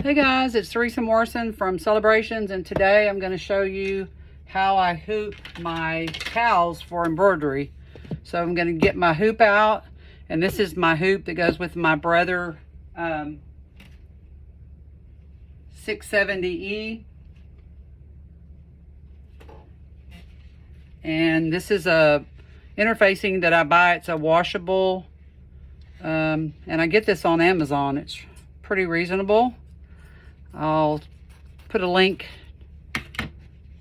Hey guys, it's Teresa Morrison from Celebrations, and today I'm going to show you how I hoop my towels for embroidery. So I'm going to get my hoop out, and this is my hoop that goes with my Brother 670E. And this is a interfacing that I buy. It's a washable, and I get this on Amazon. It's pretty reasonable. I'll put a link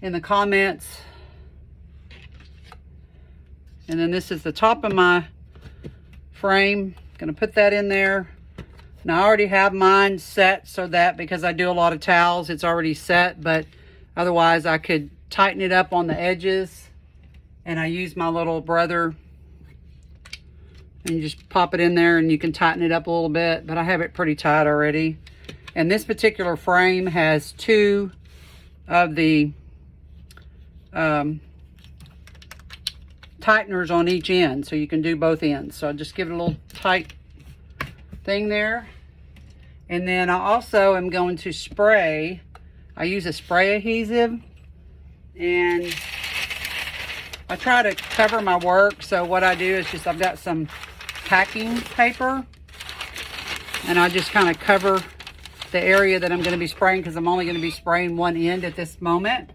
in the comments. And then this is the top of my frame. Gonna put that in there. Now I already have mine set so that, because I do a lot of towels, it's already set, but otherwise I could tighten it up on the edges. And I use my little Brother, and you just pop it in there and you can tighten it up a little bit, but I have it pretty tight already. And this particular frame has two of the tighteners on each end, so you can do both ends. So I'll just give it a little tight thing there. And then I also am going to spray. I use a spray adhesive, and I try to cover my work. So what I do is just, I've got some packing paper, and I just kind of cover the area that I'm going to be spraying, because I'm only going to be spraying one end at this moment.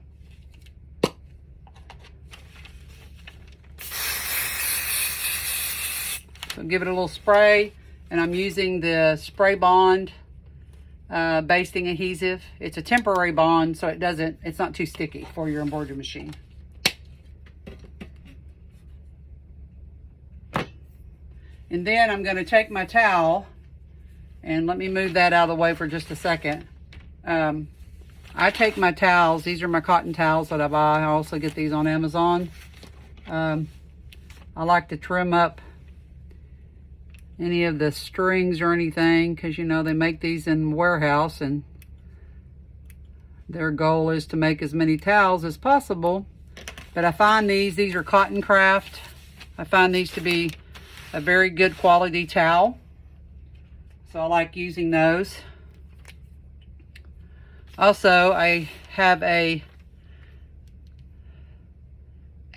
So give it a little spray, and I'm using the Spray Bond basting adhesive. It's a temporary bond, so it's not too sticky for your embroidery machine. And then I'm going to take my towel, and let me move that out of the way for just a second. I take my towels. These are my cotton towels that I buy. I also get these on Amazon. I like to trim up any of the strings or anything, because you know they make these in the warehouse, and their goal is to make as many towels as possible. But I find these are Cotton Craft. I find these to be a very good quality towel, so I like using those. Also, I have a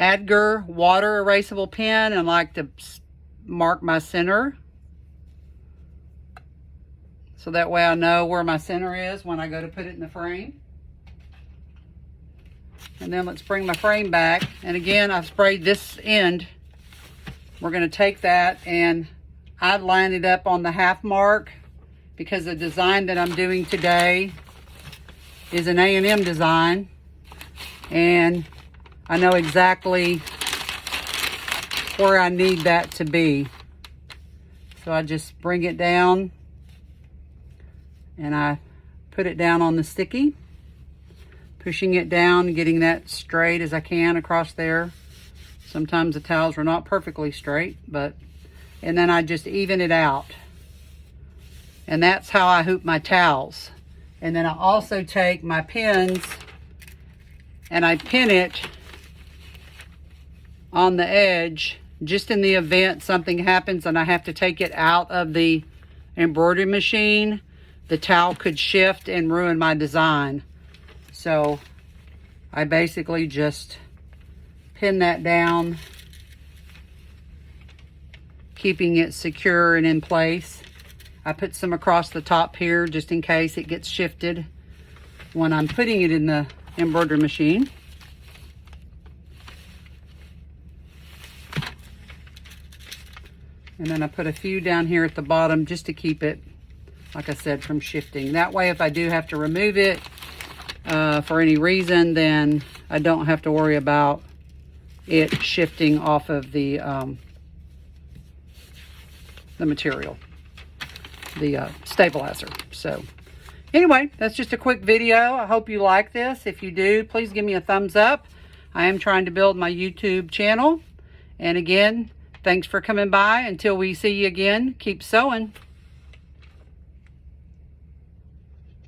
Adger water erasable pen, and I like to mark my center, so that way I know where my center is when I go to put it in the frame. And then let's bring my frame back, and again I've sprayed this end. We're going to take that, and I line it up on the half mark, because the design that I'm doing today is an A&M design, and I know exactly where I need that to be. So I just bring it down, and I put it down on the sticky, pushing it down, getting that straight as I can across there. Sometimes the towels are not perfectly straight, and then I just even it out. And that's how I hoop my towels. And then I also take my pins, and I pin it on the edge, just in the event something happens and I have to take it out of the embroidery machine. The towel could shift and ruin my design. So I basically just pin that down, keeping it secure and in place. I put some across the top here just in case it gets shifted when I'm putting it in the embroidery machine. And then I put a few down here at the bottom just to keep it, like I said, from shifting. That way, if I do have to remove it for any reason, then I don't have to worry about it shifting off of the material, the stabilizer. So anyway, that's just a quick video. I hope you like this. If you do, please give me a thumbs up. I am trying to build my YouTube channel. And again, thanks for coming by. Until we see you again, keep sewing.